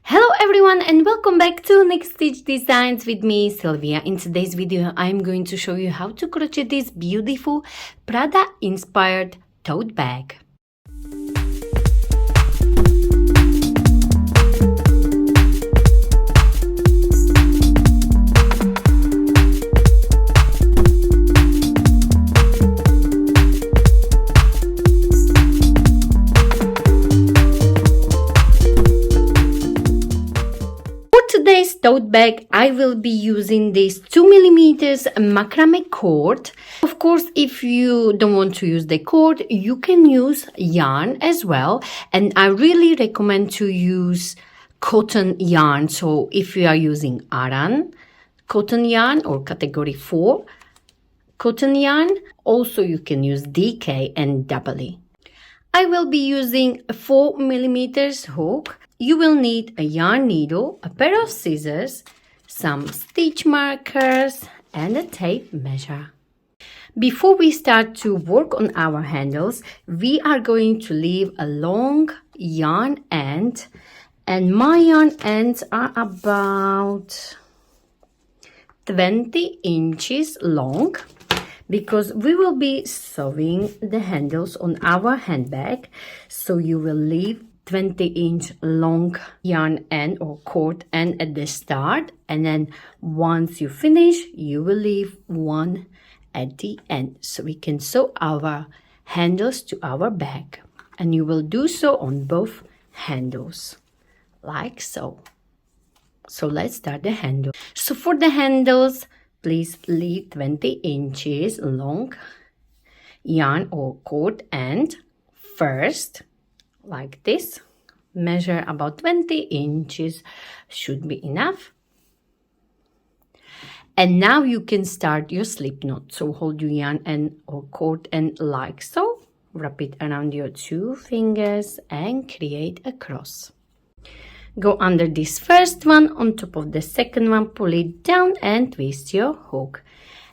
Hello everyone and welcome back to Next Stitch Designs with me, Sylvia. In today's video, I'm going to show you how to crochet this beautiful Prada inspired tote bag. Today's tote bag, I will be using this 2mm macrame cord. Of course, if you don't want to use the cord, you can use yarn as well. And I really recommend to use cotton yarn. So if you are using Aran cotton yarn or category 4 cotton yarn, also you can use DK and doubly. I will be using a 4mm hook. You will need a yarn needle, a pair of scissors, some stitch markers, and a tape measure. Before we start to work on our handles, we are going to leave a long yarn end, and my yarn ends are about 20 inches long, because we will be sewing the handles on our handbag. So you will leave 20-inch long yarn end or cord end at the start, and then once you finish, you will leave one at the end, so we can sew our handles to our bag. And you will do so on both handles, like so. So let's start the handle. So for the handles, please leave 20 inches long yarn or cord end first, like this. Measure about 20 inches should be enough. And now you can start your slip knot. So hold your yarn end or cord end like so. Wrap it around your 2 fingers and create a cross. Go under this first one, on top of the second one, pull it down and twist your hook.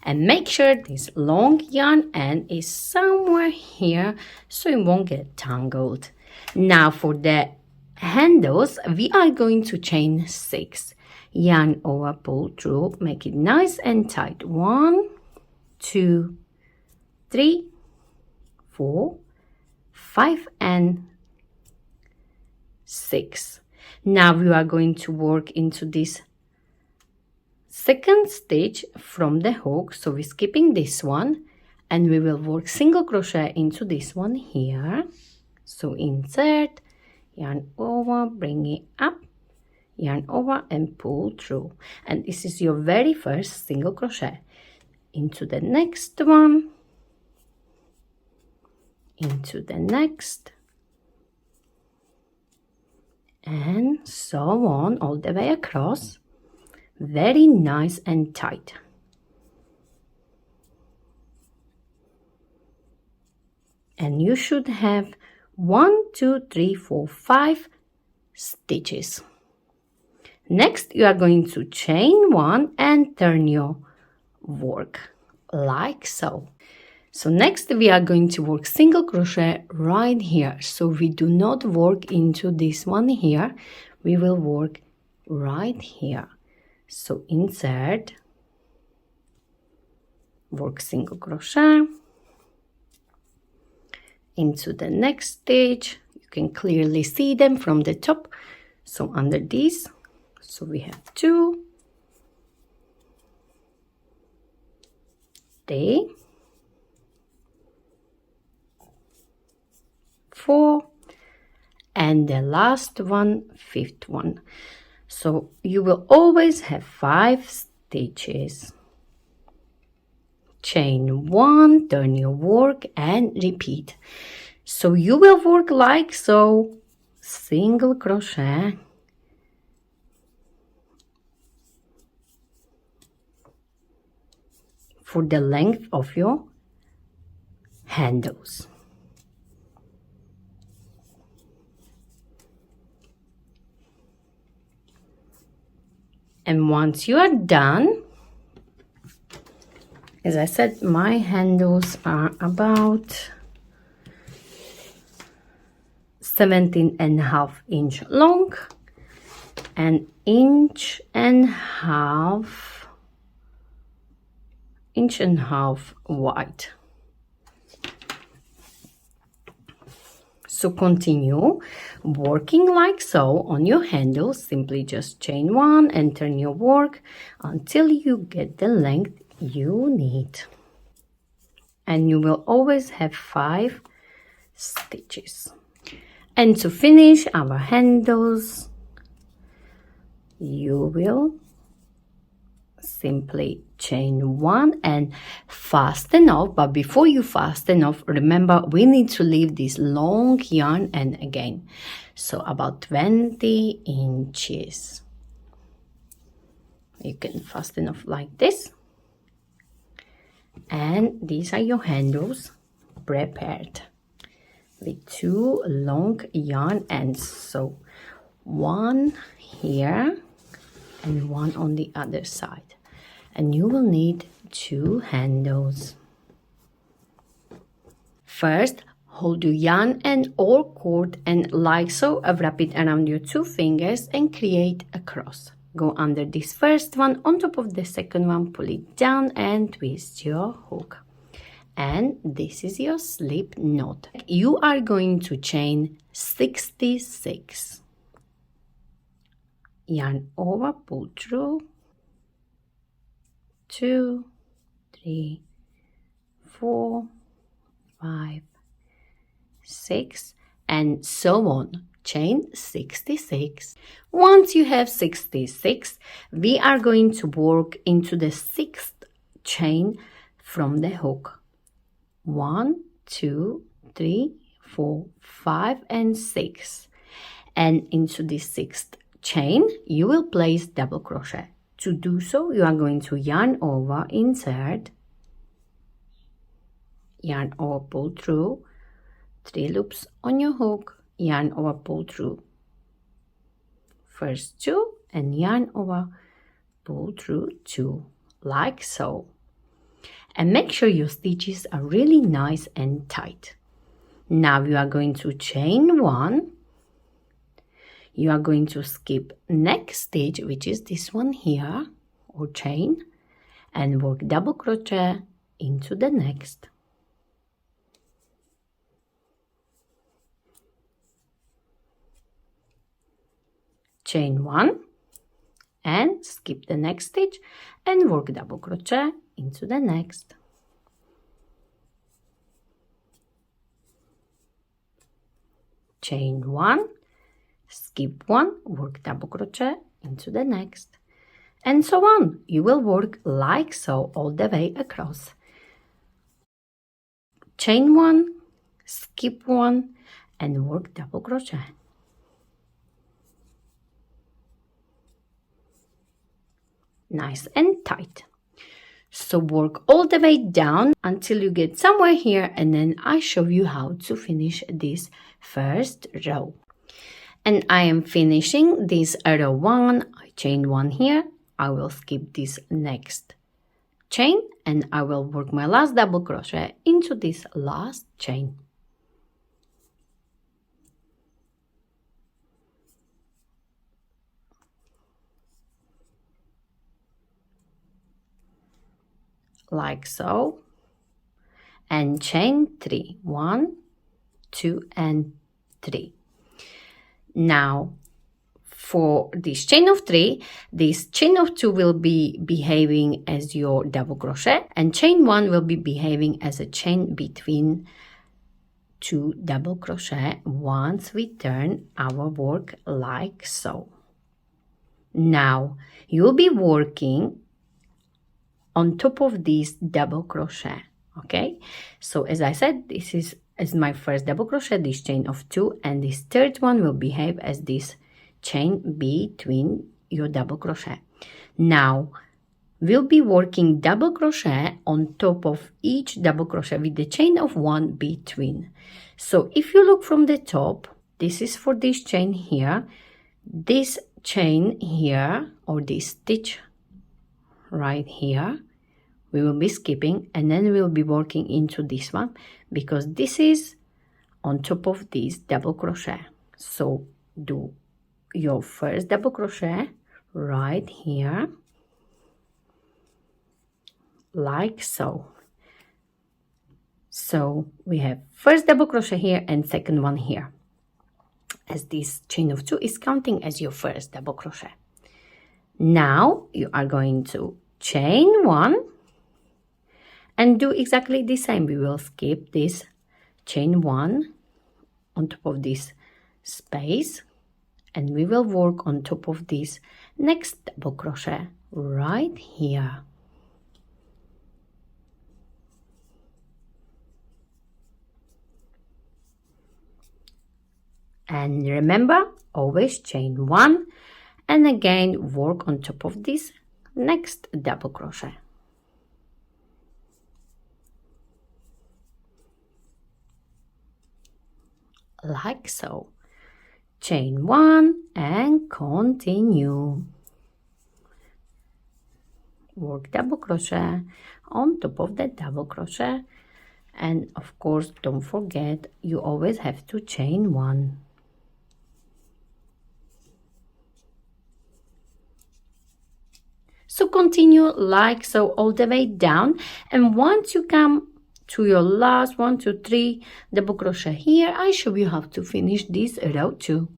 And make sure this long yarn end is somewhere here so it won't get tangled. Now for the handles, we are going to chain 6. Yarn over, pull through, make it nice and tight. 1, 2, 3, 4, 5, and 6. Now we are going to work into this second stitch from the hook. So we're skipping this one and we will work single crochet into this one here. So insert, yarn over, bring it up, yarn over and pull through. And this is your very first single crochet. Into the next one, into the next, and so on all the way across. Very nice and tight. And you should have 1, 2, 3, 4, 5 stitches. Next, you are going to chain 1 and turn your work like so. So next we are going to work single crochet right here. So we do not work into this one here. We will work right here. So insert, work single crochet into the next stitch. You can clearly see them from the top. So under these, so we have 2, 3, 4, and the last one, 5th one. So you will always have 5 stitches. Chain 1, turn your work and repeat. So you will work like so, single crochet, for the length of your handles. And once you are done, as I said, my handles are about 17.5 inch long. an inch and a half wide. So continue working like so on your handles. Simply just chain one and turn your work until you get the length you need. And you will always have 5 stitches. And to finish our handles, you will simply chain one and fasten off. But before you fasten off, remember we need to leave this long yarn end again, so about 20 inches. You can fasten off like this, and these are your handles prepared with 2 long yarn ends. So one here and one on the other side, and you will need 2 handles. First, hold your yarn end or cord and like so wrap it around your 2 fingers and create a cross. Go under this first one, on top of the second one, pull it down and twist your hook. And this is your slip knot. You are going to chain 66. Yarn over, pull through, 2, 3, 4, 5, 6, and so on. Chain 66. Once you have 66, we are going to work into the 6th chain from the hook. 1, 2, 3, 4, 5, and 6. And into the 6th chain, you will place double crochet. To do so, you are going to yarn over, insert, yarn over, pull through, 3 loops on your hook, yarn over, pull through, first 2, and yarn over, pull through 2, like so. And make sure your stitches are really nice and tight. Now you are going to chain 1. You are going to skip next stitch, which is this one here, or chain, and work double crochet into the next. Chain 1 and skip the next stitch and work double crochet into the next. Chain 1, skip 1, work double crochet into the next, and so on. You will work like so all the way across. Chain 1, skip 1, and work double crochet. Nice and tight. So work all the way down until you get somewhere here, and then I show you how to finish this first row. And I am finishing this row 1. I chain 1 here. I will skip this next chain and I will work my last double crochet into this last chain. Like so, and chain 3, 1, 2, and 3. Now for this chain of 3, this chain of 2 will be behaving as your double crochet, and chain 1 will be behaving as a chain between 2 double crochet once we turn our work like so. Now you'll be working on top of this double crochet. Okay, so as I said, this is my first double crochet, this chain of 2, and this third one will behave as this chain between your double crochet. Now we'll be working double crochet on top of each double crochet with the chain of 1 between. So if you look from the top, this is for this chain here, this chain here, or this stitch right here, we will be skipping, and then we'll be working into this one because this is on top of this double crochet. So do your first double crochet right here, like so. So we have first double crochet here and second one here, as this chain of 2 is counting as your first double crochet. Now you are going to chain 1 and do exactly the same. We will skip this chain 1 on top of this space, and we will work on top of this next double crochet right here. And remember, always chain 1 and again work on top of this next double crochet. Like so. Chain 1 and continue. Work double crochet on top of the double crochet, and of course don't forget you always have to chain 1. So continue like so all the way down, and once you come to your last 1, 2, 3 double crochet here, I show you how to finish this row 2.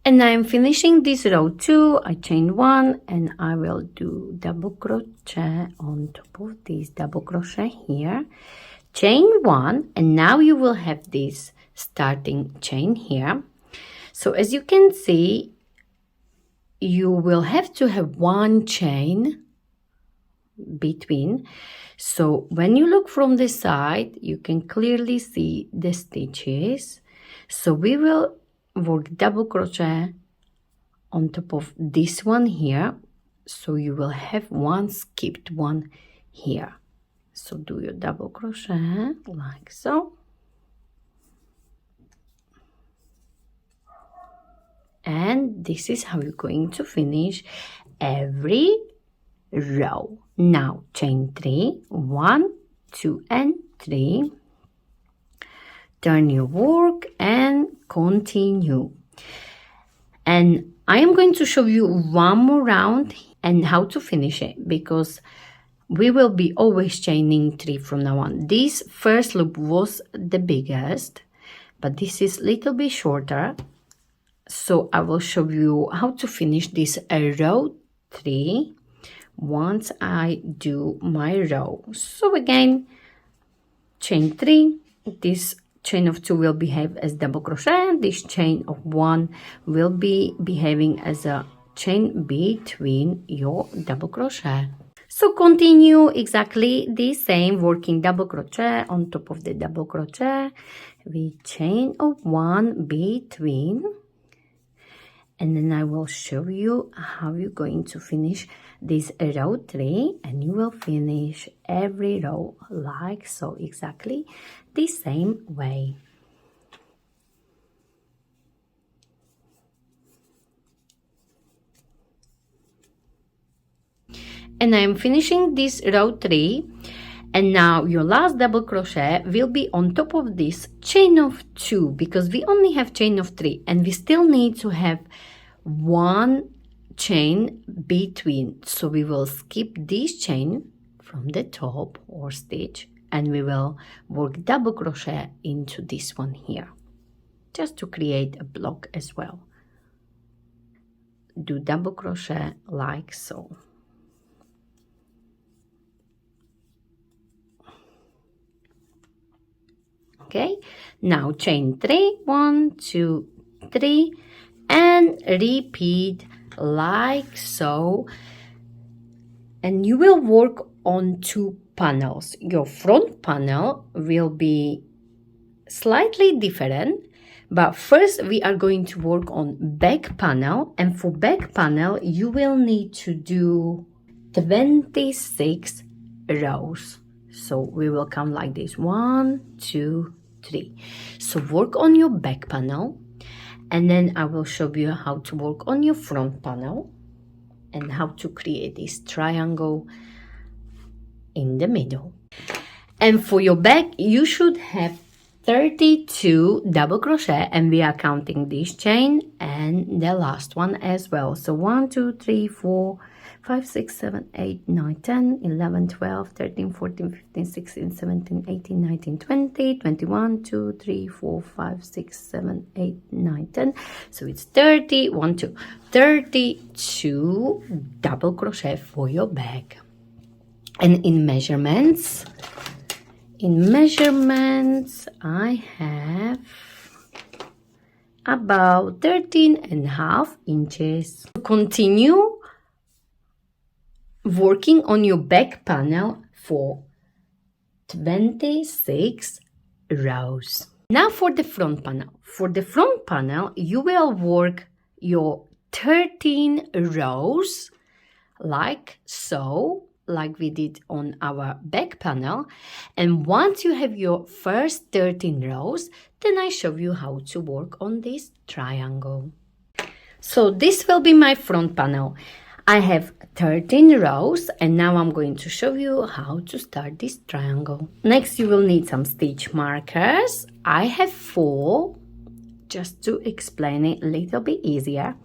And I am finishing this row 2. I chain 1 and I will do double crochet on top of this double crochet here, chain 1, and now you will have this starting chain here. So as you can see, you will have to have 1 chain between. So when you look from the side, you can clearly see the stitches. So we will work double crochet on top of this one here. So you will have 1 skipped one here. So do your double crochet like so. And this is how you're going to finish every row. Now chain 3, 1, 2 and 3. Turn your work and continue. And I am going to show you one more round and how to finish it, because we will be always chaining 3 from now on. This first loop was the biggest, but this is a little bit shorter. So I will show you how to finish this row 3 once I do my row. So again, chain 3, this chain of 2 will behave as double crochet, and this chain of 1 will be behaving as a chain between your double crochet. So continue exactly the same, working double crochet on top of the double crochet with chain of 1 between. And then I will show you how you're going to finish this row 3, and you will finish every row like so, exactly the same way. And I am finishing this row 3, and now your last double crochet will be on top of this chain of 2, because we only have chain of 3 and we still need to have 1 chain between. So we will skip this chain from the top or stitch, and we will work double crochet into this one here, just to create a block as well. Do double crochet like so. Okay, now chain 3, 1, 2, 3, and repeat like so. And you will work on 2 panels. Your front panel will be slightly different, but first we are going to work on back panel, and for back panel you will need to do 26 rows. So we will count like this, 1, 2, 3. So work on your back panel, and then I will show you how to work on your front panel and how to create this triangle in the middle. And for your back, you should have 32 double crochet, and we are counting this chain and the last one as well. So 1 2 3 4 5 6 7 8 9 10 11 12 13 14 15 16 17 18 19 20 21 2 3 4 5 6 7 8 9 10. So it's 30 1 2 32 double crochet for your bag. And in measurements, I have about 13.5 inches. Continue working on your back panel for 26 rows. Now for the front panel. For the front panel, you will work your 13 rows like so, like we did on our back panel. And once you have your first 13 rows, then I show you how to work on this triangle. So this will be my front panel. I have 13 rows, and now I'm going to show you how to start this triangle. Next, you will need some stitch markers. I have 4, just to explain it a little bit easier.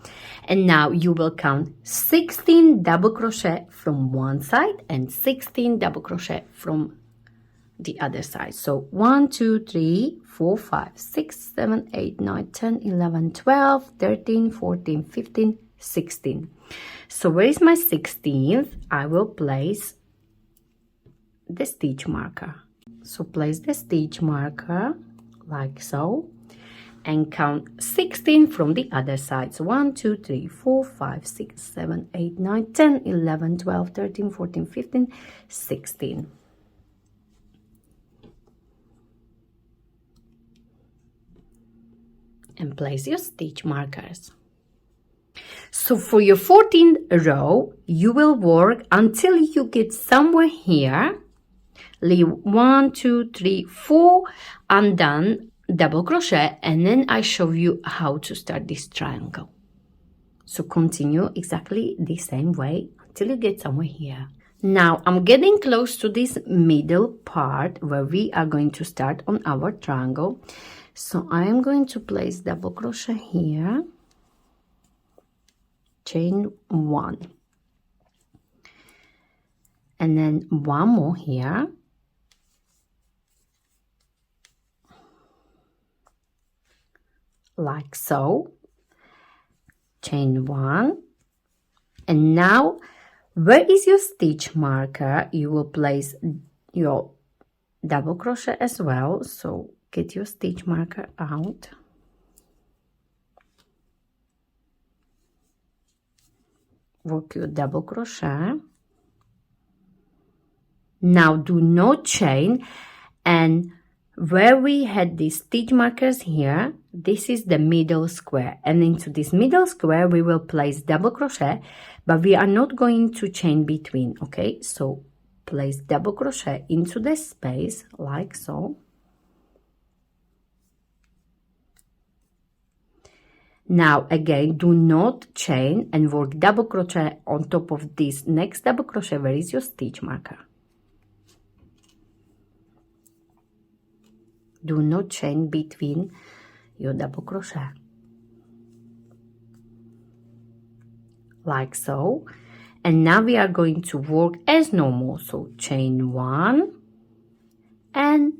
And now you will count 16 double crochet from one side and 16 double crochet from the other side. So 1 2 3 4 5 6 7 8 9 10 11 12 13 14 15 16. So where is my 16th? I will place the stitch marker. So place the stitch marker like so, and count 16 from the other side. So 1 2 3 4 5 6 7 8 9 10 11 12 13 14 15 16. And place your stitch markers. So for your 14th row, you will work until you get somewhere here. Leave 1 2 3 4 undone double crochet, and then I show you how to start this triangle. So continue exactly the same way until you get somewhere here. Now I'm getting close to this middle part where we are going to start on our triangle. So I am going to place double crochet here, chain 1, and then one more here, like so, chain 1, and now where is your stitch marker? You will place your double crochet as well. So get your stitch marker out, work your double crochet. Now do not chain, and where we had these stitch markers here, this is the middle square, and into this middle square we will place double crochet, but we are not going to chain between. Okay, so place double crochet into the space like so. Now again, do not chain and work double crochet on top of this next double crochet. Where is your stitch marker? Do not chain between your double crochet, like so. And now we are going to work as normal. So chain 1 and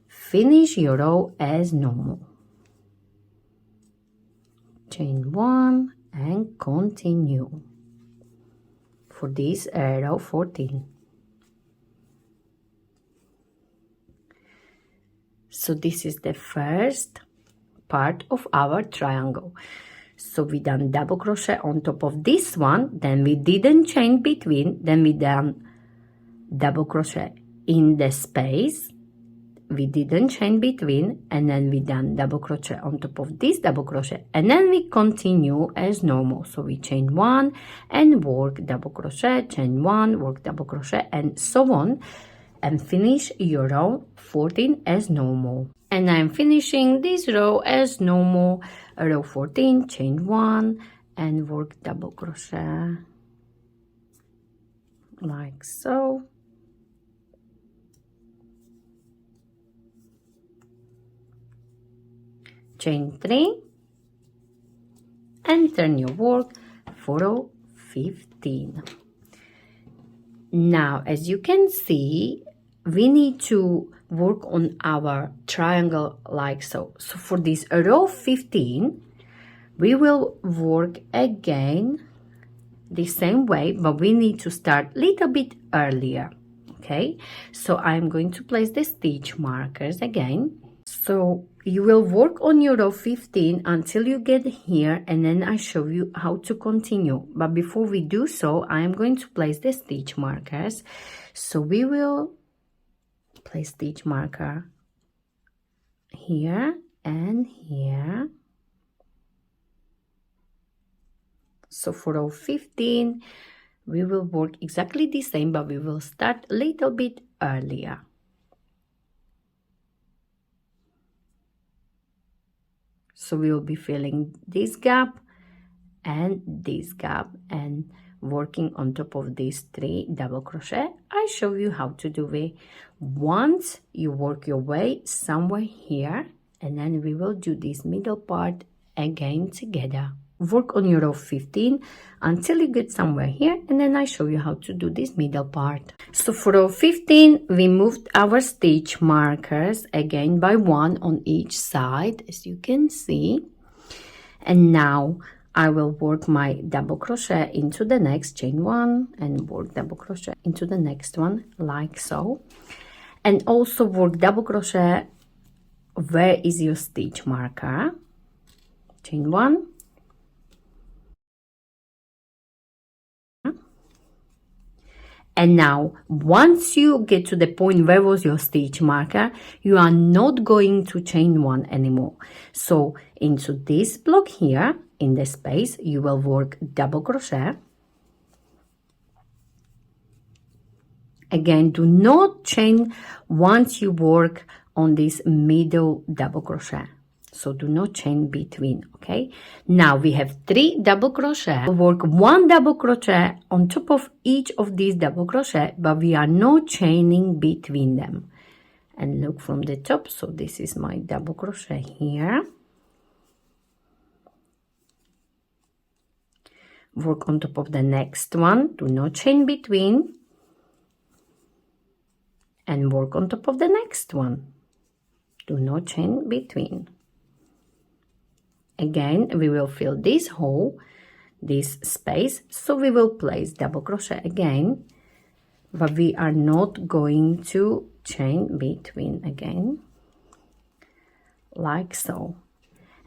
finish your row as normal. Chain 1 and continue for this row 14. So this is the first part of our triangle. So we done double crochet on top of this one, then we didn't chain between, then we done double crochet in the space, we didn't chain between, and then we done double crochet on top of this double crochet, and then we continue as normal. So we chain 1 and work double crochet, chain 1, work double crochet, and so on, and finish your row 14 as normal. And I'm finishing this row as normal, row 14, chain 1 and work double crochet like so. chain 3, and turn your work for row 15. Now, as you can see, we need to work on our triangle like so. So for this row 15, we will work again the same way, but we need to start a little bit earlier. Okay, so I'm going to place the stitch markers again. So you will work on your row 15 until you get here, and then I show you how to continue. But before we do so, I am going to place the stitch markers. So we will place stitch marker here and here. So for row 15, we will work exactly the same, but we will start a little bit earlier. So we will be filling this gap and working on top of these 3 double crochet. I show you how to do it. Once you work your way somewhere here, and then we will do this middle part again together. Work on your row 15 until you get somewhere here, and then I show you how to do this middle part. So for row 15, we moved our stitch markers again by 1 on each side, as you can see. And now I will work my double crochet into the next chain 1 and work double crochet into the next one like so. And also work double crochet where is your stitch marker. Chain 1. And now, once you get to the point where was your stitch marker, you are not going to chain 1 anymore. So into this block here, in the space, you will work double crochet. Again, do not chain once you work on this middle double crochet. So do not chain between, okay? Now we have 3 double crochet. We'll work 1 double crochet on top of each of these double crochet, but we are not chaining between them. And look from the top. So this is my double crochet here. Work on top of the next one. Do not chain between. And work on top of the next one. Do not chain between. Again, we will fill this hole, this space, so we will place double crochet again, but we are not going to chain between again, like so.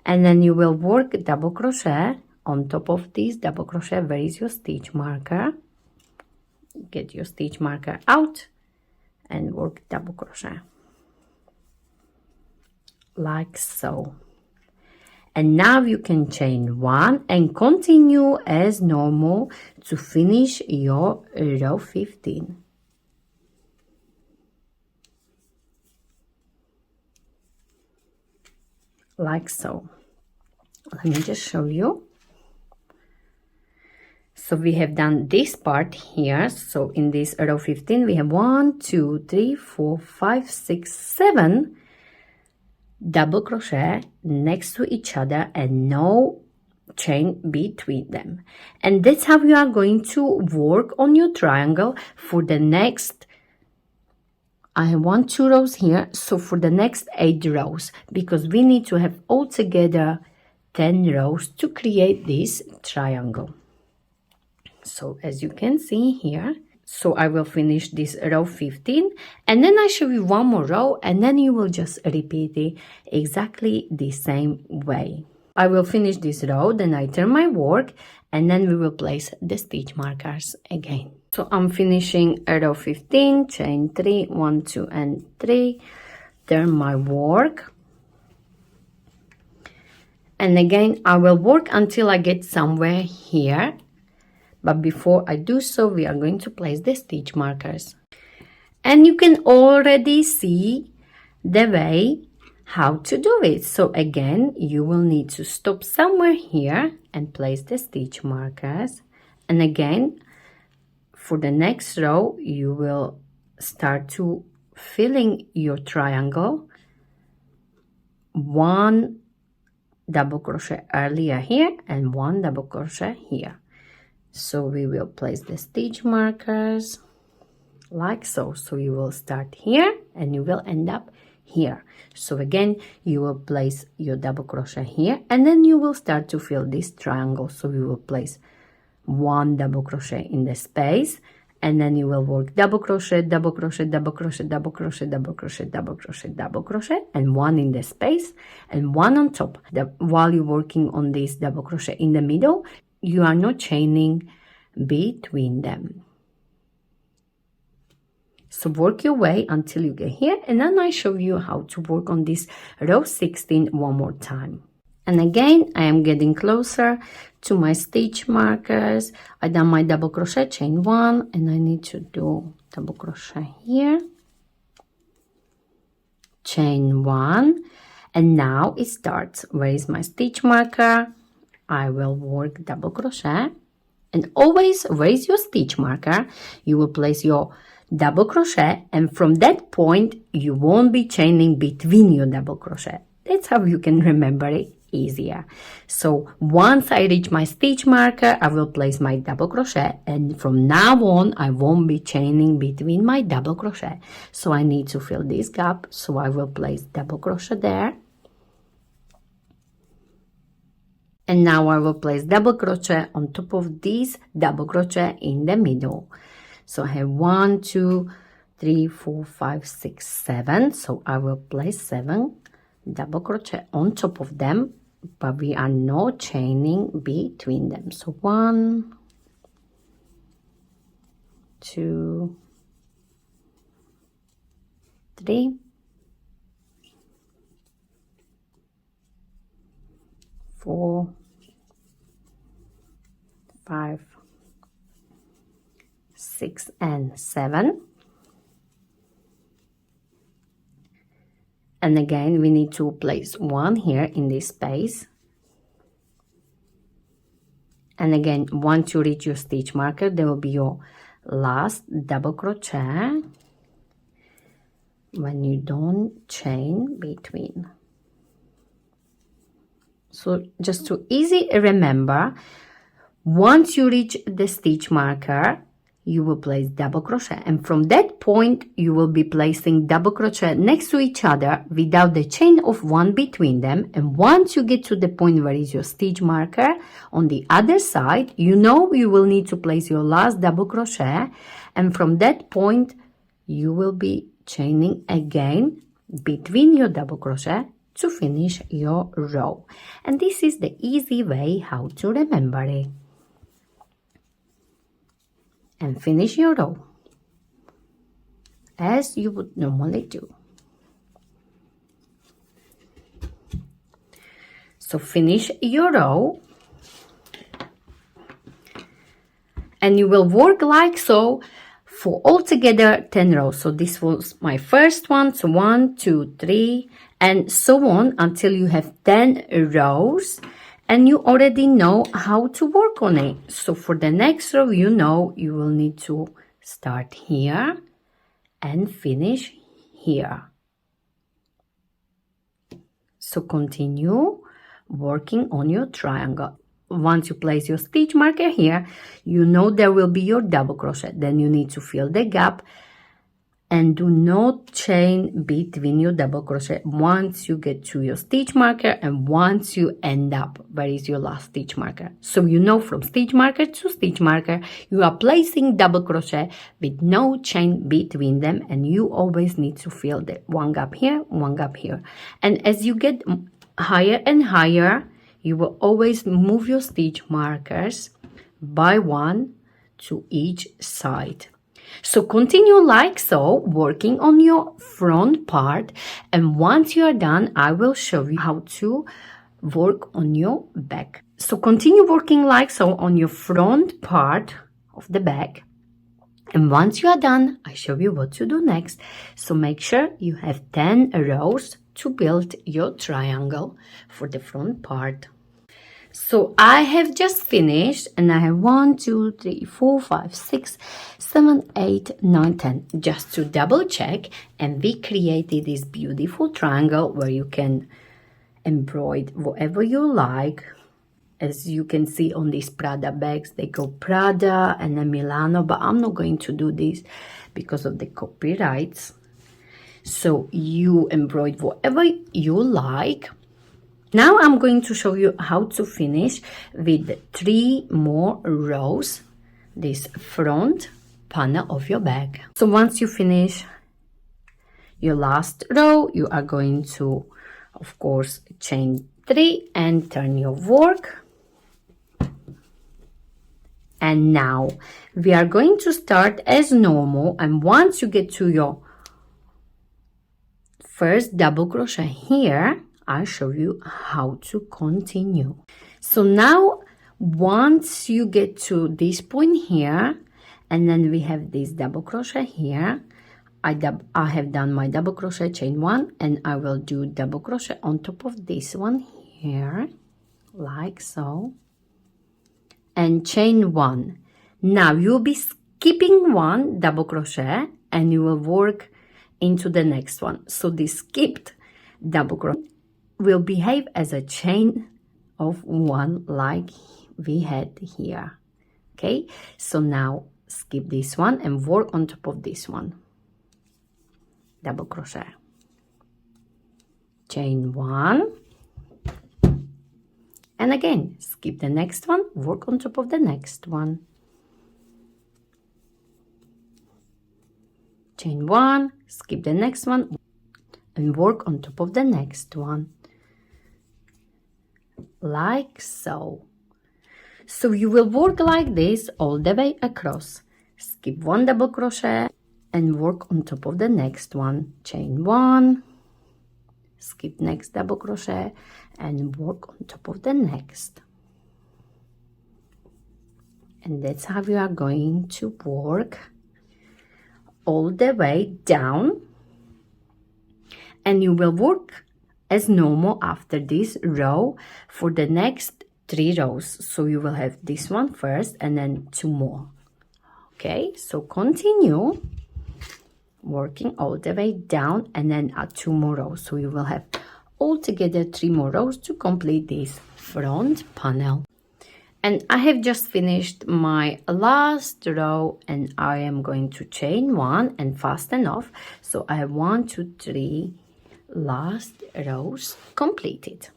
And then you will work double crochet on top of this double crochet. Where is your stitch marker? Get your stitch marker out and work double crochet, like so. And now you can chain 1 and continue as normal to finish your row 15. Like so. Let me just show you. So we have done this part here. So in this row 15, we have 1, 2, 3, 4, 5, 6, 7 double crochet next to each other and no chain between them. And that's how you are going to work on your triangle for the next, I have 1, 2 rows here, so for the next 8 rows, because we need to have altogether 10 rows to create this triangle. So as you can see here, so I will finish this row 15 and then I show you 1 more row and then you will just repeat it exactly the same way. I will finish this row, then I turn my work and then we will place the stitch markers again. So I'm finishing row 15, chain 3, 1, 2 and 3, turn my work. And again, I will work until I get somewhere here. But before I do so, we are going to place the stitch markers. And you can already see the way how to do it. So again, you will need to stop somewhere here and place the stitch markers. And again, for the next row, you will start to filling your triangle 1 double crochet earlier here and 1 double crochet here. So we will place the stitch markers like so. So you will start here and you will end up here. So again, you will place your double crochet here and then you will start to fill this triangle. So you will place 1 double crochet in the space and then you will work double crochet, double crochet, double crochet, double crochet, double crochet, double crochet, double crochet, and 1 in the space and 1 on top. While you're working on this double crochet in the middle, you are not chaining between them. So work your way until you get here, and then I show you how to work on this row 16 one more time. And again, I am getting closer to my stitch markers. I done my double crochet, chain 1, and I need to do double crochet here, chain 1, and now it starts. Where is my stitch marker? I will work double crochet, and always where is your stitch marker? You will place your double crochet, and from that point you won't be chaining between your double crochet. That's how you can remember it easier. So once I reach my stitch marker, I will place my double crochet, and from now on I won't be chaining between my double crochet. So I need to fill this gap, so I will place double crochet there, and now I will place double crochet on top of this double crochet in the middle. So I have 1, 2, 3, 4, 5, 6, 7. So I will place 7 double crochet on top of them, but we are not chaining between them. So 1, 2, 3, 4, 5, 6, and 7. And again, we need to place 1 here in this space. And again, once you reach your stitch marker, there will be your last double crochet when you don't chain between. So just to easy remember, once you reach the stitch marker, you will place double crochet, and from that point you will be placing double crochet next to each other without the chain of 1 between them. And once you get to the point where is your stitch marker on the other side, you know you will need to place your last double crochet, and from that point you will be chaining again between your double crochet to finish your row. And this is the easy way how to remember it. And finish your row as you would normally do. So finish your row, and you will work like so for altogether 10 rows. So this was my first one, so 1, 2, 3, and so on until you have 10 rows. And you already know how to work on it. So for the next row, you know you will need to start here and finish here. So continue working on your triangle. Once you place your stitch marker here, you know there will be your double crochet. Then you need to fill the gap and do not chain between your double crochet once you get to your stitch marker and once you end up where is your last stitch marker. So you know from stitch marker to stitch marker you are placing double crochet with no chain between them, and you always need to fill the 1 gap here, 1 gap here. And as you get higher and higher, you will always move your stitch markers by 1 to each side. So continue like so, working on your front part, and once you are done, I will show you how to work on your back. So continue working like so on your front part of the back, and once you are done, I show you what to do next. So make sure you have 10 rows to build your triangle for the front part. So I have just finished, and I have 1, 2, 3, 4, 5, 6, 7, 8, 9, 10, just to double check. And we created this beautiful triangle where you can embroider whatever you like. As you can see on these Prada bags, they go Prada and then Milano, but I'm not going to do this because of the copyrights. So you embroider whatever you like. Now I'm going to show you how to finish with 3 more rows, this front panel of your bag. So once you finish your last row, you are going to, of course, chain 3 and turn your work. And now we are going to start as normal, and once you get to your first double crochet here, I'll show you how to continue. So now once you get to this point here, and then we have this double crochet here, I have done my double crochet, chain 1, and I will do double crochet on top of this one here, like so, and chain 1. Now you'll be skipping 1 double crochet and you will work into the next one. So this skipped double crochet will behave as a chain of 1 like we had here. Okay, so now skip this one and work on top of this one. Double crochet, chain 1, and again skip the next one, work on top of the next one, chain 1, skip the next one and work on top of the next one, like so. So you will work like this all the way across. Skip 1 double crochet and work on top of the next one, chain 1, skip next double crochet and work on top of the next. And that's how you are going to work all the way down, and you will work as normal after this row for the next 3 rows. So you will have this one first and then 2 more. Okay, so continue working all the way down and then add 2 more rows. So you will have altogether 3 more rows to complete this front panel. And I have just finished my last row, and I am going to chain 1 and fasten off. So I have 1, 2, 3 last rows completed.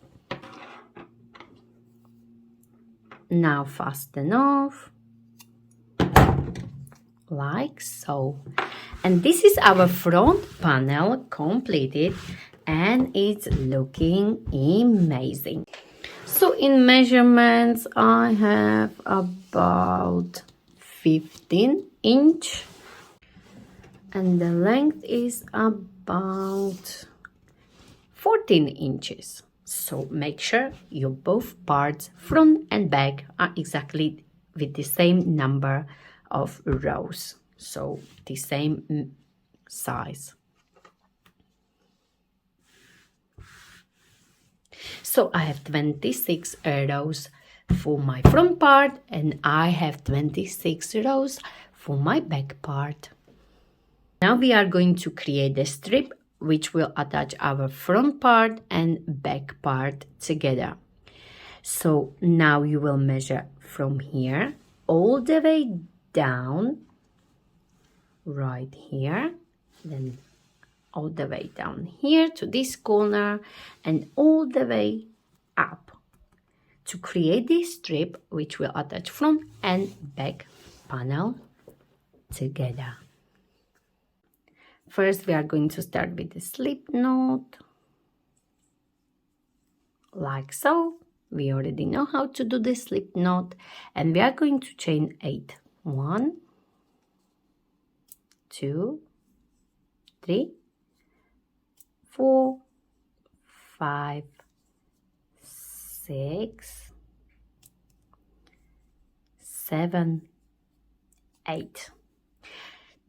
Now fasten off like so. And this is our front panel completed, and it's looking amazing. So in measurements, I have about 15 inch, and the length is about 14 inches. So make sure your both parts, front and back, are exactly with the same number of rows. So the same size. So I have 26 rows for my front part, and I have 26 rows for my back part. Now we are going to create a strip which will attach our front part and back part together. So now you will measure from here all the way down, right here, then all the way down here to this corner, and all the way up to create this strip which will attach front and back panel together. First we are going to start with the slip knot, like so. We already know how to do the slip knot, and we are going to chain 8. 1, 2, 3, 4, 5, 6, 7, 8.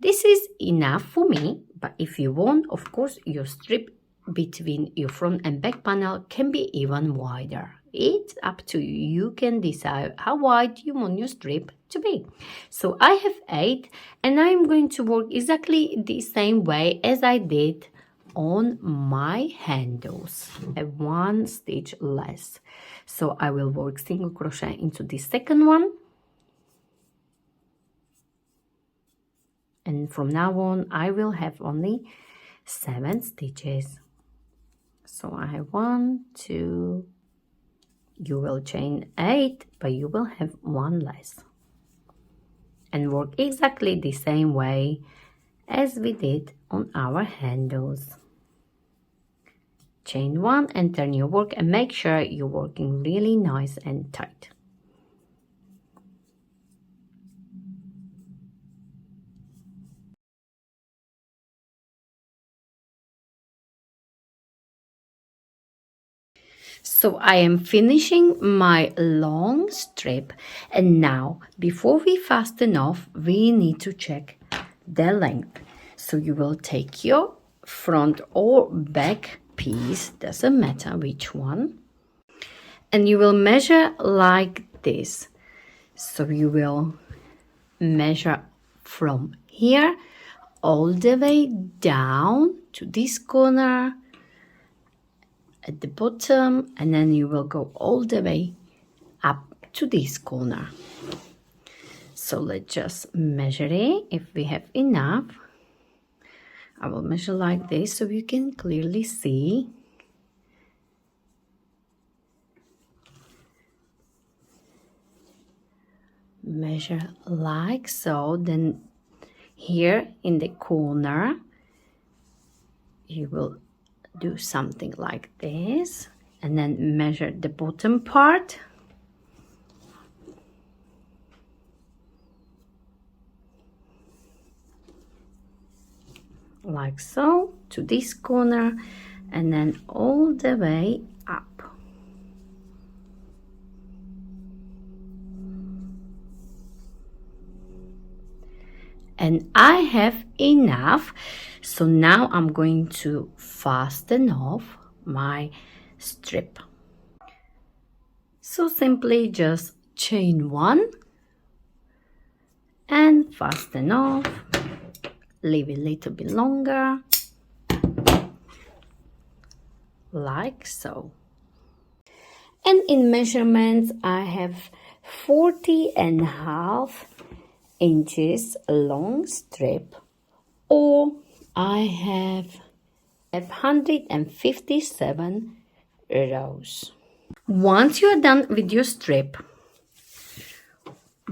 This is enough for me, but if you want, of course, your strip between your front and back panel can be even wider. It's up to you. You can decide how wide you want your strip to be. So I have 8, and I'm going to work exactly the same way as I did on my handles, one stitch less. So I will work single crochet into the second one, and from now on I will have only 7 stitches. So I have 1, 2, you will chain 8, but you will have 1 less, and work exactly the same way as we did on our handles. Chain 1 and turn your work, and make sure you're working really nice and tight. So I am finishing my long strip, and now before we fasten off we need to check the length. So you will take your front or back piece, doesn't matter which one, and you will measure like this. So you will measure from here all the way down to this corner at the bottom, and then you will go all the way up to this corner. So let's just measure it. If we have enough, I will measure like this so you can clearly see. Measure like so. Then here in the corner you will do something like this, and then measure the bottom part like so to this corner, and then all the way up. And I have enough, so now I'm going to fasten off my strip. So simply just chain 1 and fasten off, leave it a little bit longer like so. And in measurements I have 40.5 inches long strip, or I have 157 rows. Once you are done with your strip,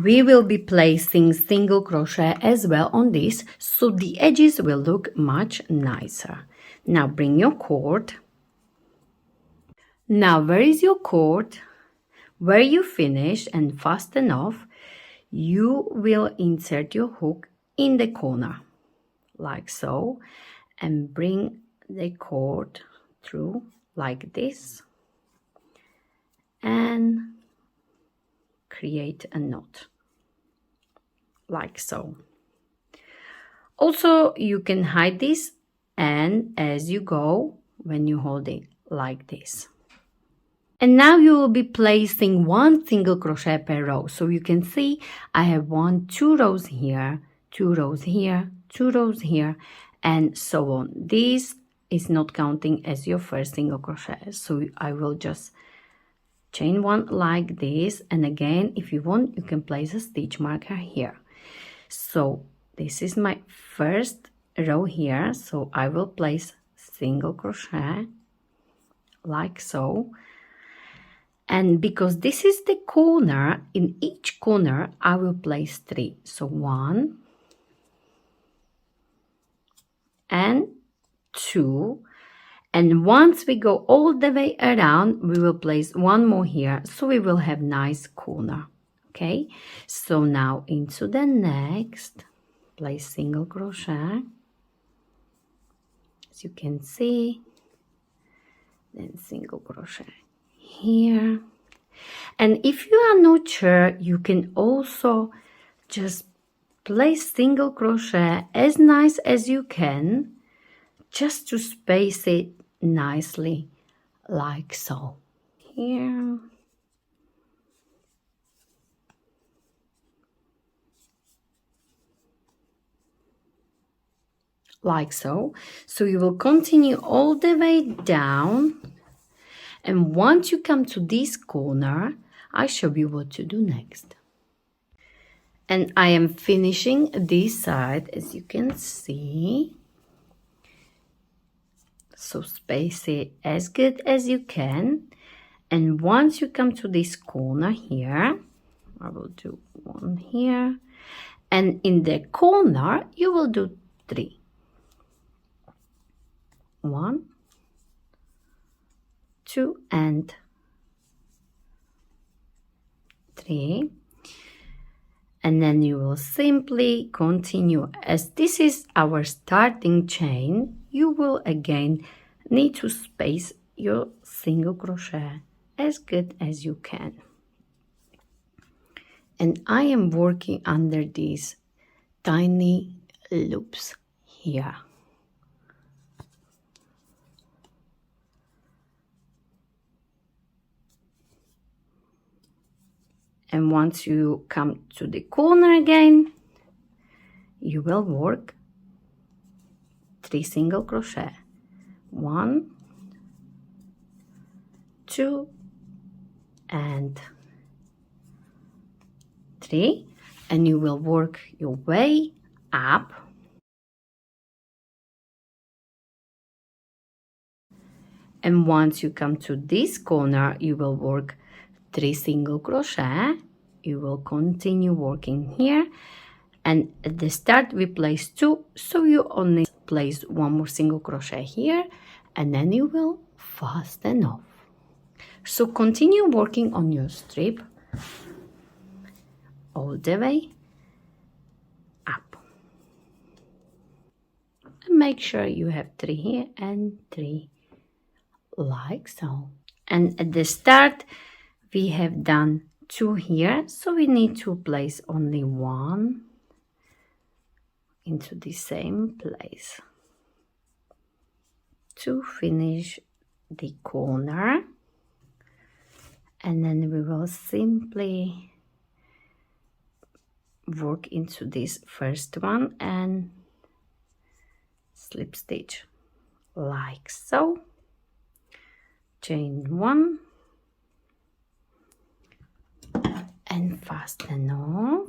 we will be placing single crochet as well on this, so the edges will look much nicer. Now bring your cord. Now where is your cord? Where you finish and fasten off, you will insert your hook in the corner like so, and bring the cord through like this and create a knot like so. Also you can hide this, and as you go, when you hold it like this. And now you will be placing 1 single crochet per row. So you can see I have 2 rows here, 2 rows here, 2 rows here, and so on. This is not counting as your first single crochet. So I will just chain 1 like this, and again, if you want, you can place a stitch marker here. So this is my first row here, so I will place single crochet like so. And because this is the corner, in each corner I will place 3. So 1 and 2. And once we go all the way around, we will place 1 more here, so we will have nice corner. Okay, so now into the next, place single crochet, as you can see, then single crochet here. And if you are not sure, you can also just place single crochet as nice as you can, just to space it nicely like so. Here. like so. So you will continue all the way down, and once you come to this corner, I show you what to do next. And I am finishing this side, as you can see. So space it as good as you can. And once you come to this corner here, I will do one here. And in the corner, you will do 3. 1, 2, and 3. And then you will simply continue. As this is our starting chain, you will again need to space your single crochet as good as you can. And I am working under these tiny loops here. And once you come to the corner again, you will work 3 single crochet. 1, 2, and 3. And you will work your way up. And once you come to this corner, you will work 3 single crochet. You will continue working here, and at the start we place 2, so you only place 1 more single crochet here, and then you will fasten off. So continue working on your strip all the way up, and make sure you have 3 here and 3 like so. And at the start we have done 2 here, so we need to place only 1 into the same place to finish the corner. And then we will simply work into this first one and slip stitch like so. Chain 1 and fasten off.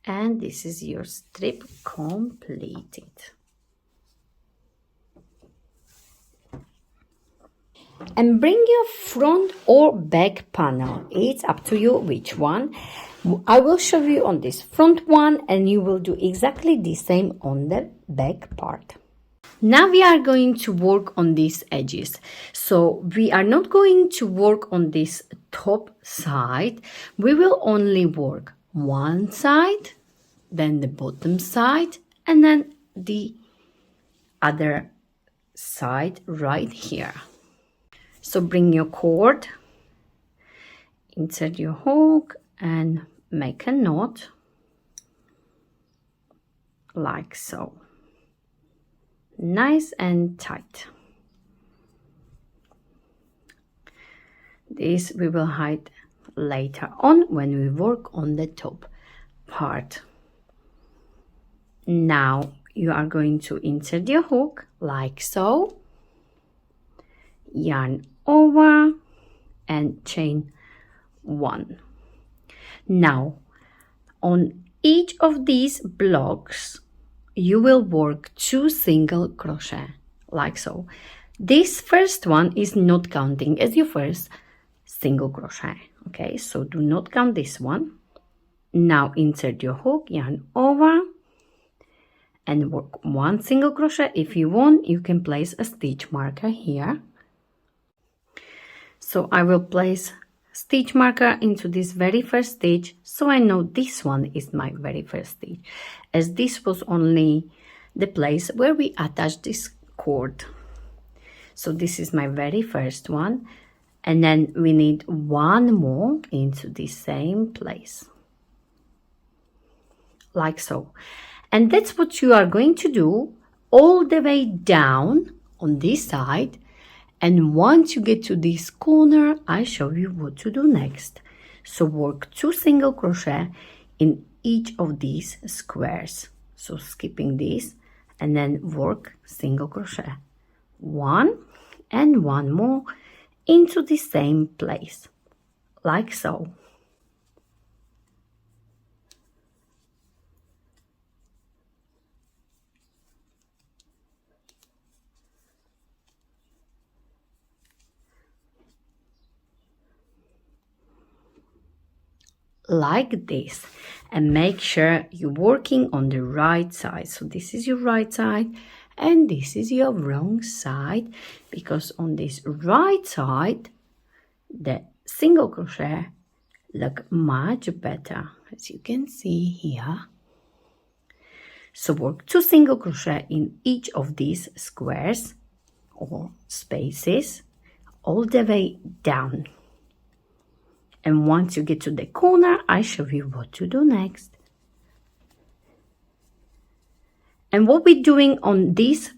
And this is your strip completed. And bring your front or back panel. It's up to you which one. I will show you on this front one, and you will do exactly the same on the back part. Now we are going to work on these edges. So we are not going to work on this top side. We will only work one side, then the bottom side, and then the other side right here. So bring your cord, insert your hook, and make a knot like so. Nice and tight. This we will hide later on when we work on the top part. Now you are going to insert your hook like so, yarn over and chain 1. Now on each of these blocks you will work 2 single crochet like so. This first one is not counting as your first single crochet, okay, so do not count this one. Now insert your hook, yarn over, and work 1 single crochet. If you want, you can place a stitch marker here. So I will place stitch marker into this very first stitch, so I know this one is my very first stitch, as this was only the place where we attach this cord. So this is my very first one, and then we need 1 more into the same place like so. And that's what you are going to do all the way down on this side. And once you get to this corner, I show you what to do next. So work 2 single crochet in each of these squares. So skipping this and then work single crochet. 1 and 1 more into the same place, like so. Like this, and make sure you're working on the right side. So this is your right side and this is your wrong side, because on this right side the single crochet look much better, as you can see here. So work 2 single crochet in each of these squares or spaces all the way down. And once you get to the corner, I show you what to do next. And what we're doing on this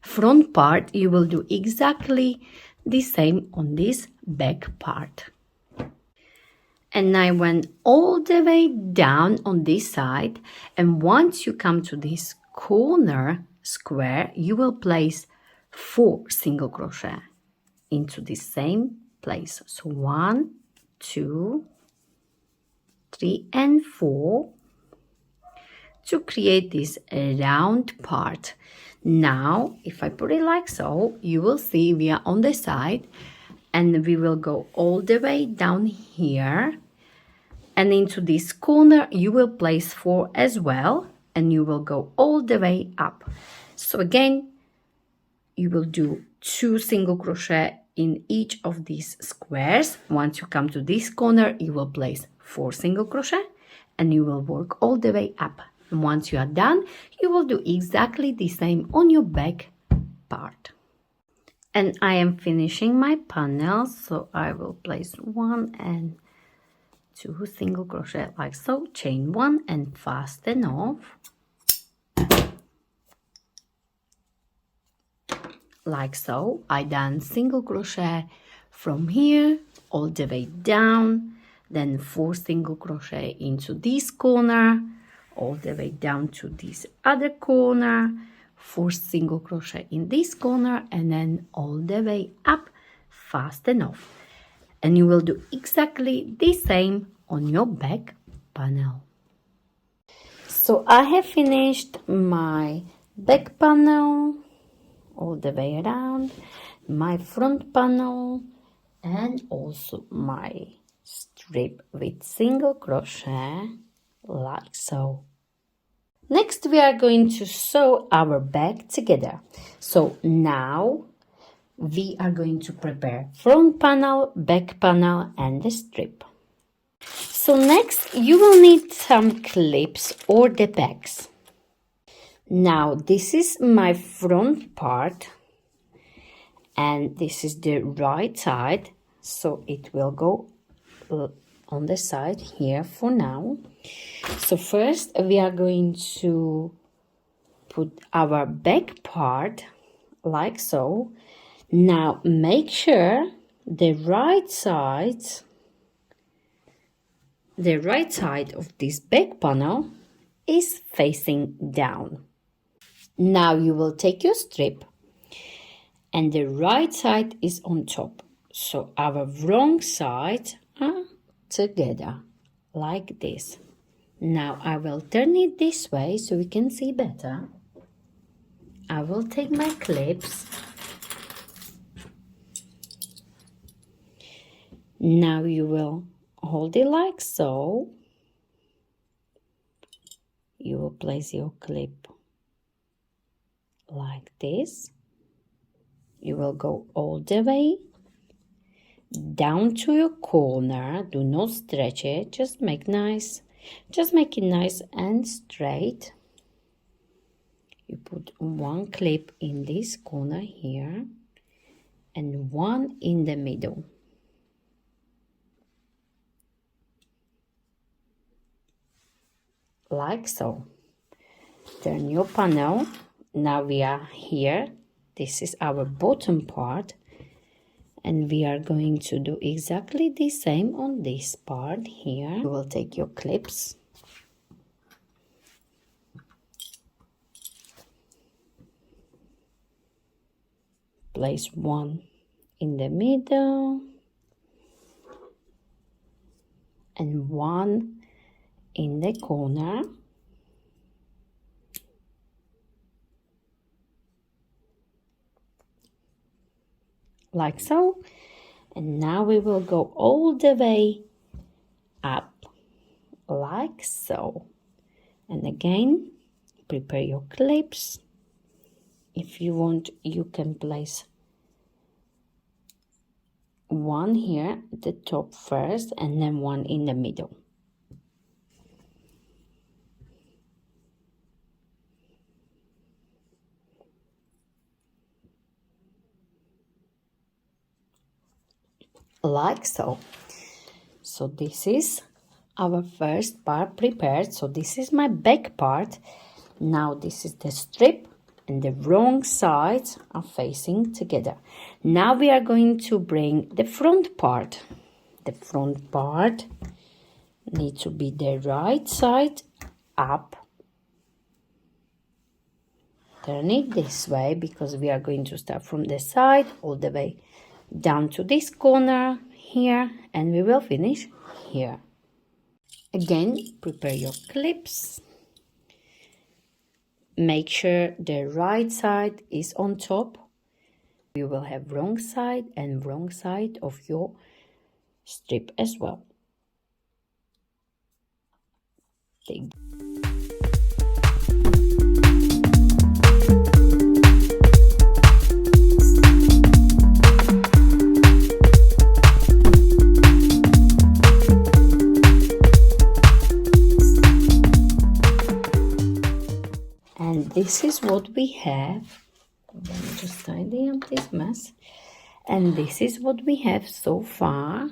front part, you will do exactly the same on this back part. And I went all the way down on this side, and once you come to this corner square, you will place 4 single crochet into the same place. So 1, 2, 3 and 4 to create this round part. Now if I put it like so, you will see we are on the side, and we will go all the way down here, and into this corner you will place 4 as well, and you will go all the way up. So again, you will do 2 single crochet in each of these squares. Once you come to this corner, you will place 4 single crochet and you will work all the way up. And once you are done, you will do exactly the same on your back part. And I am finishing my panel, so I will place 1 and 2 single crochet like so, chain 1 and fasten off. Like so. I done single crochet from here all the way down, then 4 single crochet into this corner, all the way down to this other corner, 4 single crochet in this corner, and then all the way up, fasten off. And you will do exactly the same on your back panel. So I have finished my back panel all the way around, my front panel, and also my strip with single crochet like so. Next we are going to sew our bag together. So now we are going to prepare front panel, back panel, and the strip. So next you will need some clips or the pegs. Now this is my front part and this is the right side, so it will go on the side here for now. So first we are going to put our back part like so. Now make sure the right side of this back panel is facing down. Now you will take your strip and the right side is on top. So our wrong sides are together like this. Now I will turn it this way so we can see better. I will take my clips. Now you will hold it like so. You will place your clip like this. You will go all the way down to your corner. Do not stretch it, just make it nice and straight. You put 1 clip in this corner here and 1 in the middle. Like so. Turn your panel. Now we are here. This is our bottom part, And we are going to do exactly the same on this part here. You will take your clips. Place one in the middle and one in the corner. Like so. And now we will go all the way up, like so. And again, prepare your clips. If you want, you can place one here at the top first and then one in the middle. Like so. So this is our first part prepared. So this is my back part. Now this is the strip and the wrong sides are facing together. Now we are going to bring the front part. The front part needs to be the right side up. Turn it this way because we are going to start from the side all the way down to this corner here, and we will finish here. Again, prepare your clips. Make sure the right side is on top. You will have wrong side and wrong side of your strip as well. Take this is what we have. Let me just tidy up this mess. And this is what we have so far.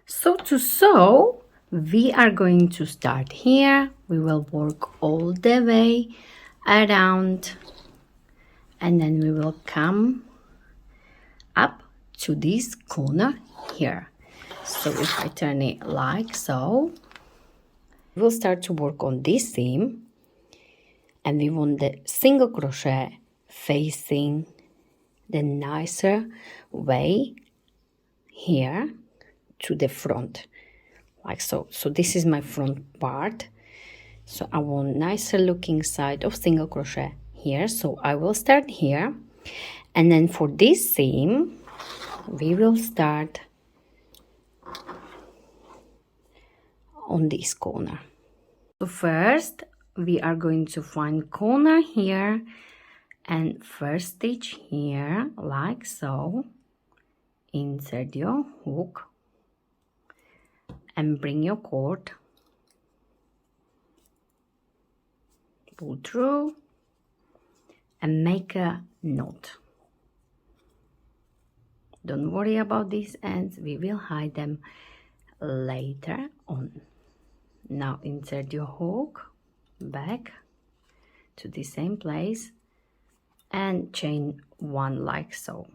So to sew, we are going to start here. We will work all the way around, and then we will come up to this corner here. So if I turn it like so, we'll start to work on this seam, and we want the single crochet facing the nicer way here to the front, like so. So this is my front part. So I want nicer looking side of single crochet here. So I will start here. And then for this seam, we will start on this corner. So first, we are going to find corner here and first stitch here, like so. Insert your hook and bring your cord. Pull through and make a knot. Don't worry about these ends, we will hide them later on. Now insert your hook back to the same place and chain one like so.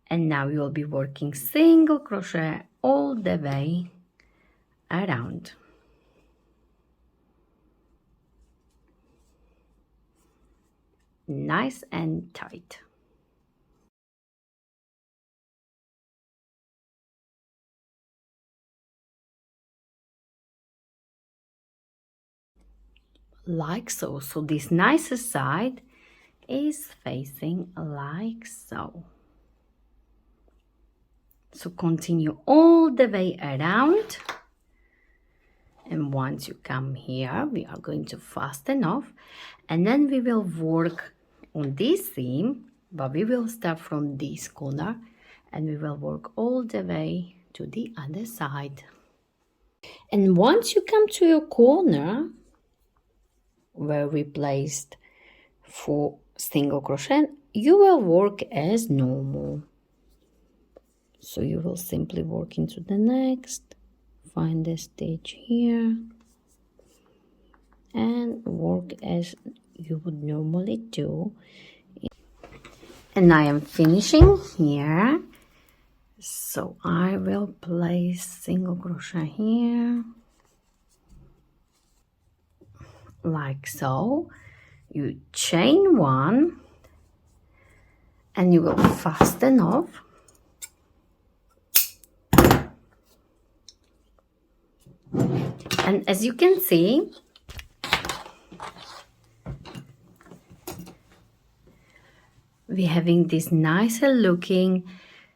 And now you will be working single crochet all the way around. Nice and tight. Like so. So this nicer side is facing like so. So continue all the way around. And once you come here, we are going to fasten off. And then we will work on this seam, but we will start from this corner and we will work all the way to the other side. And once you come to your corner where we placed 4 single crochet, you will work as normal. So you will simply work into the next, find the stitch here, and work as you would normally do. And I am finishing here, so I will place single crochet here, like so. You chain one, and you will fasten off. And as you can see, we're having this nicer looking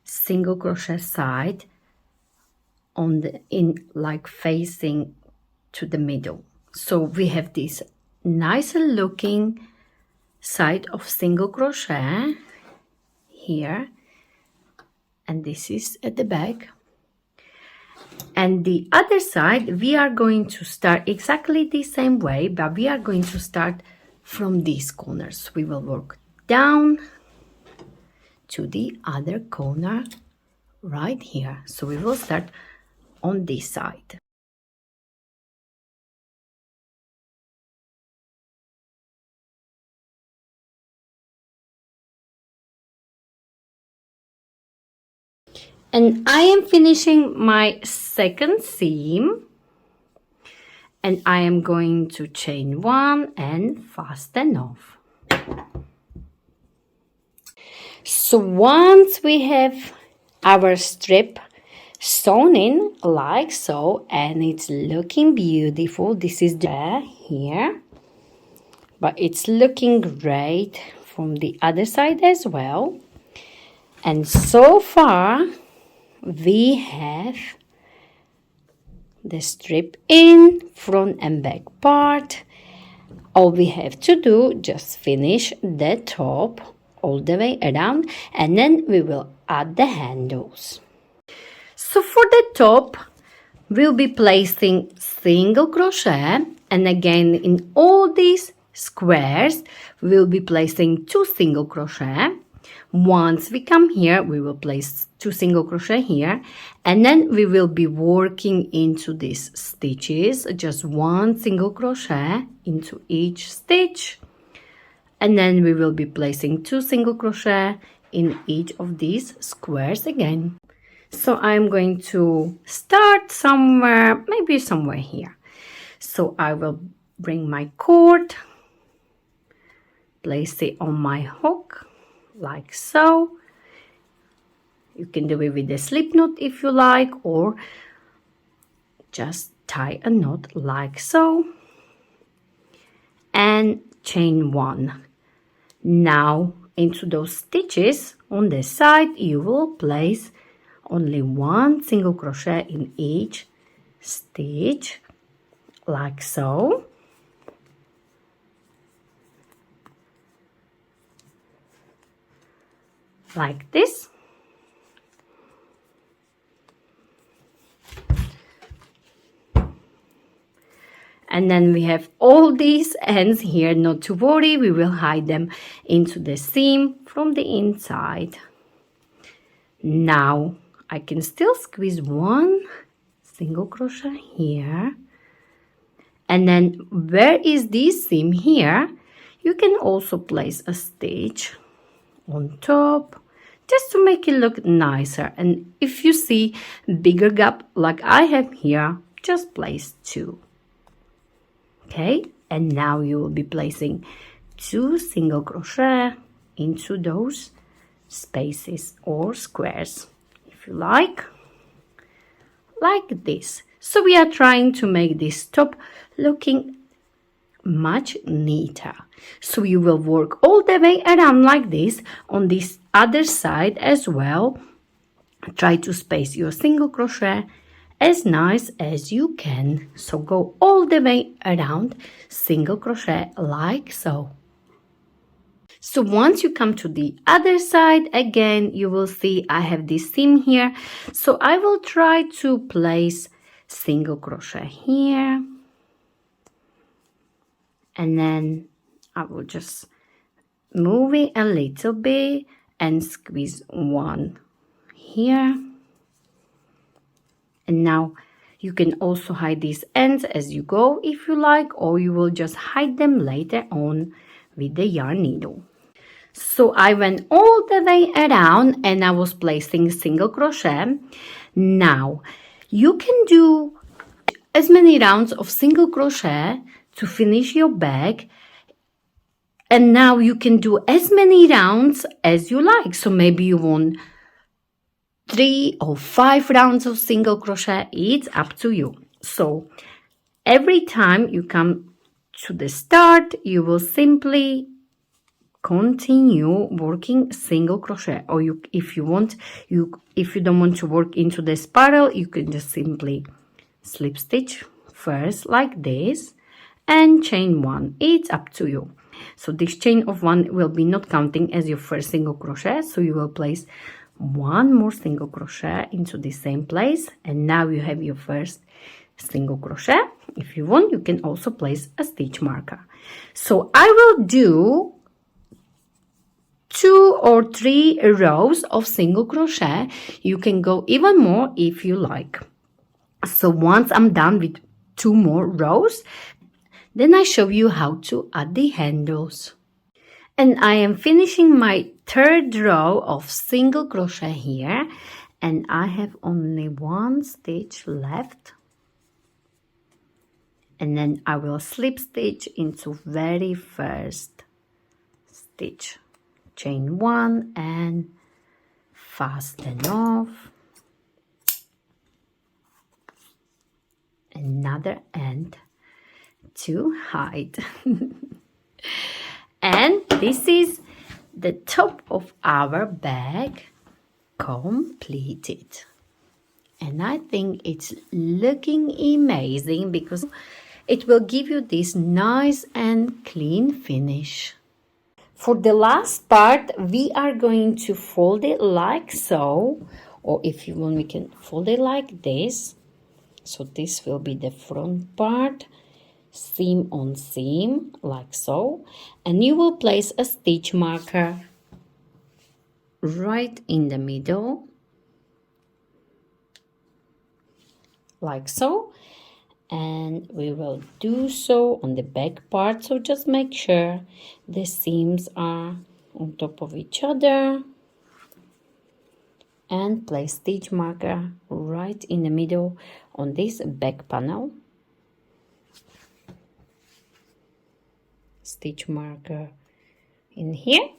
single crochet side on the like facing to the middle. So we have this nicer looking side of single crochet here, and this is at the back. And the other side, we are going to start exactly the same way, but we are going to start from these corners. We will work down to the other corner right here. So we will start on this side. And I am finishing my second seam, and I am going to chain one and fasten off. So once we have our strip sewn in like so, and it's looking beautiful, this is the here, but it's looking great from the other side as well. And so far we have the strip in front and back part. All we have to do, just finish the top all the way around, and then we will add the handles. So for the top, we'll be placing single crochet, and again in all these squares we'll be placing 2 single crochet. Once we come here, we will place 2 single crochet here, and then we will be working into these stitches, just 1 single crochet into each stitch, and then we will be placing 2 single crochet in each of these squares again. So I'm going to start somewhere, maybe somewhere here. So I will bring my cord, place it on my hook like so. You can do it with a slip knot if you like, or just tie a knot like so, and chain one. Now into those stitches on the side you will place only 1 single crochet in each stitch like so. Like this. And then we have all these ends here, not to worry, we will hide them into the seam from the inside. Now I can still squeeze 1 single crochet here, and then where is this seam here, you can also place a stitch on top just to make it look nicer. And if you see bigger gap like I have here, just place 2. Okay, and now you will be placing 2 single crochet into those spaces or squares, if you like this. So we are trying to make this top looking much neater. So you will work all the way around like this on this other side as well. Try to space your single crochet as nice as you can. So go all the way around single crochet like so. So once you come to the other side, again you will see I have this seam here, so I will try to place single crochet here, and then I will just move it a little bit and squeeze 1 here, And now you can also hide these ends as you go if you like, or you will just hide them later on with the yarn needle. So I went all the way around and I was placing single crochet. Now you can do as many rounds of single crochet to finish your bag, and now you can do as many rounds as you like. So maybe you want 3 or 5 rounds of single crochet. It's up to you. So every time you come to the start, you will simply continue working single crochet, or if you don't want to work into the spiral, you can just simply slip stitch first like this and chain 1. It's up to you. So this chain of 1 will be not counting as your first single crochet, so you will place 1 more single crochet into the same place, and now you have your first single crochet. If you want, you can also place a stitch marker. So I will do 2 or 3 rows of single crochet. You can go even more if you like. So once I'm done with 2 more rows, then I show you how to add the handles. And I am finishing my 3rd row of single crochet here, and I have only 1 stitch left. And then I will slip stitch into very first stitch, chain 1 and fasten off. Another end to hide. And this is the top of our bag completed. And I think it's looking amazing because it will give you this nice and clean finish. For the last part, we are going to fold it like so, or if you want, we can fold it like this. So this will be the front part, seam on seam, like so. And you will place a stitch marker right in the middle, like so. And we will do so on the back part. So just make sure the seams are on top of each other. And place stitch marker right in the middle on this back panel. Stitch marker in here.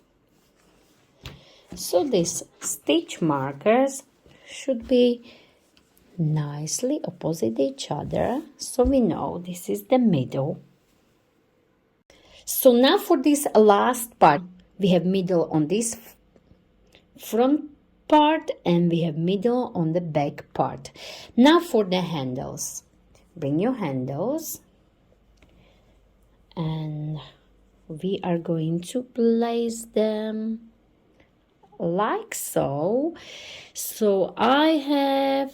So these stitch markers should be nicely opposite each other, so we know this is the middle. So now for this last part, we have middle on this front part and we have middle on the back part. Now for the handles, bring your handles and we are going to place them like so. So I have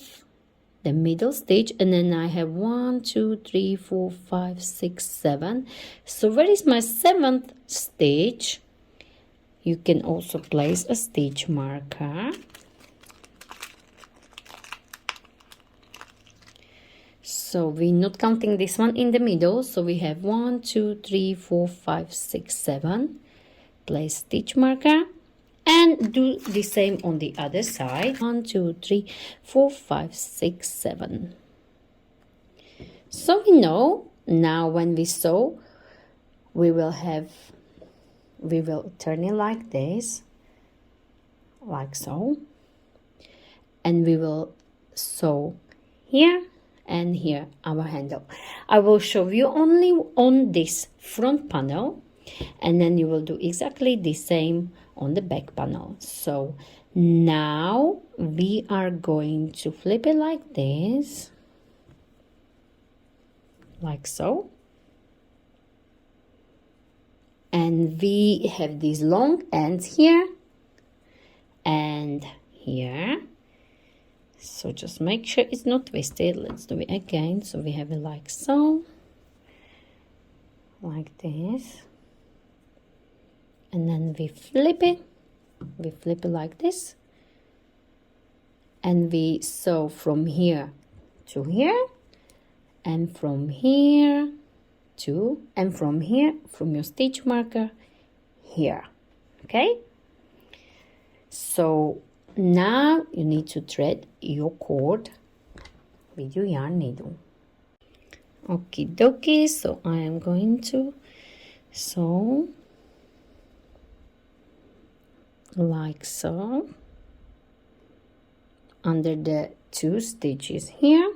the middle stitch and then I have 1 2 3 4 5 6 7. So where is my 7th stitch? You can also place a stitch marker. So we're not counting this one in the middle, so we have 1 2 3 4 5 6 7. Place stitch marker. And do the same on the other side. 1 2 3 4 5 6 7. So we know now when we sew, we will turn it like this, like so, and we will sew here and here our handle. I will show you only on this front panel, and then you will do exactly the same on the back panel. So now we are going to flip it like this, like so, and we have these long ends here and here. So just make sure it's not twisted. Let's do it again. So we have it like so, like this, and then we flip it like this, and we sew from here to here, and from here to, and from here, from your stitch marker here. Okay, so now you need to thread your cord with your yarn needle. Okie dokie, so I am going to sew like so under the 2 stitches here,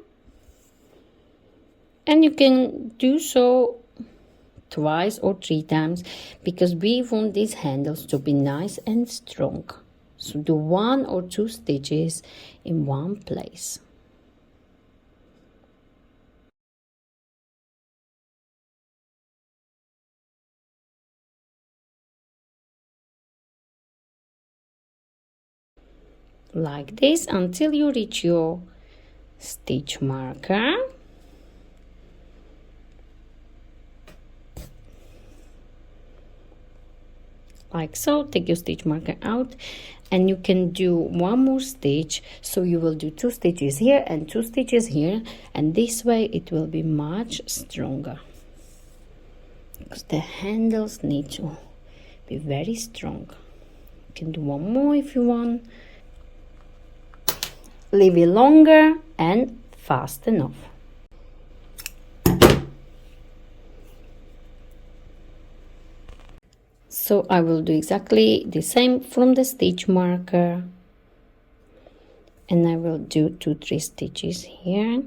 and you can do so twice or 3 times because we want these handles to be nice and strong. So do 1 or 2 stitches in one place. Like this until you reach your stitch marker. Like so. Take your stitch marker out, and you can do 1 more stitch. So you will do 2 stitches here and 2 stitches here, and this way it will be much stronger because the handles need to be very strong. You can do 1 more if you want. Leave it longer and fasten off. So I will do exactly the same from the stitch marker, and I will do 2-3 stitches here.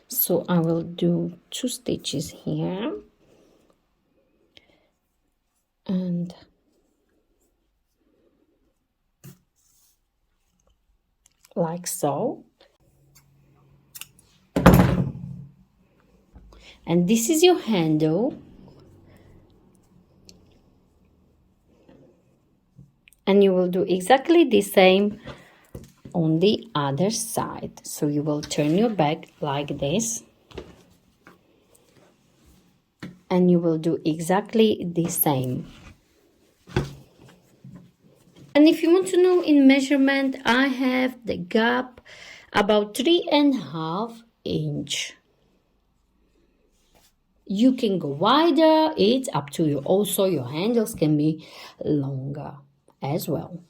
So I will do 2 stitches here, and like so. And this is your handle, and you will do exactly the same on the other side. So you will turn your back like this, and you will do exactly the same. And if you want to know in measurement, I have the gap about 3.5 inch. You can go wider, it's up to you. Also, your handles can be longer as well.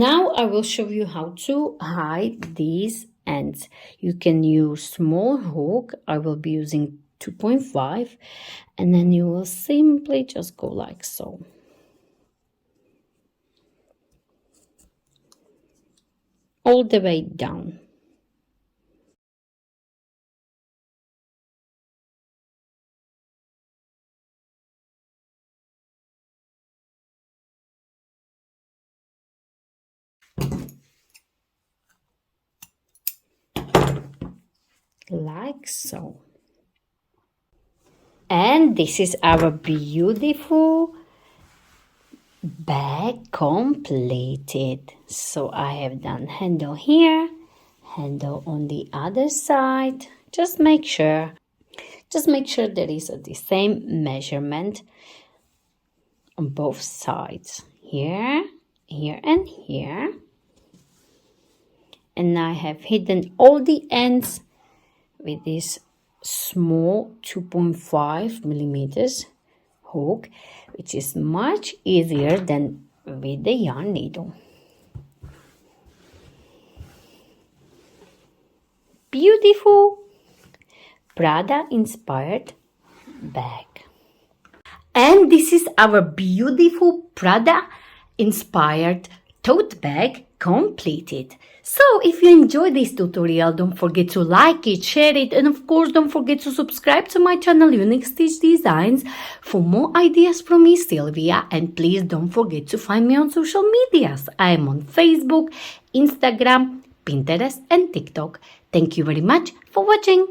Now I will show you how to hide these ends. You can use small hook. I will be using 2.5, and then you will simply just go like so. All the way down. Like so. And this is our beautiful bag completed. So I have done handle here, handle on the other side. Just make sure there is the same measurement on both sides, here, here, and here. And I have hidden all the ends with this small 2.5 millimeters hook, which is much easier than with the yarn needle. Beautiful Prada inspired bag. And this is our beautiful Prada inspired tote bag completed. So if you enjoyed this tutorial, don't forget to like it, share it, and of course don't forget to subscribe to my channel Unique Stitch Designs for more ideas from me, Sylvia. And please don't forget to find me on social medias. I am on Facebook, Instagram, Pinterest, and TikTok. Thank you very much for watching.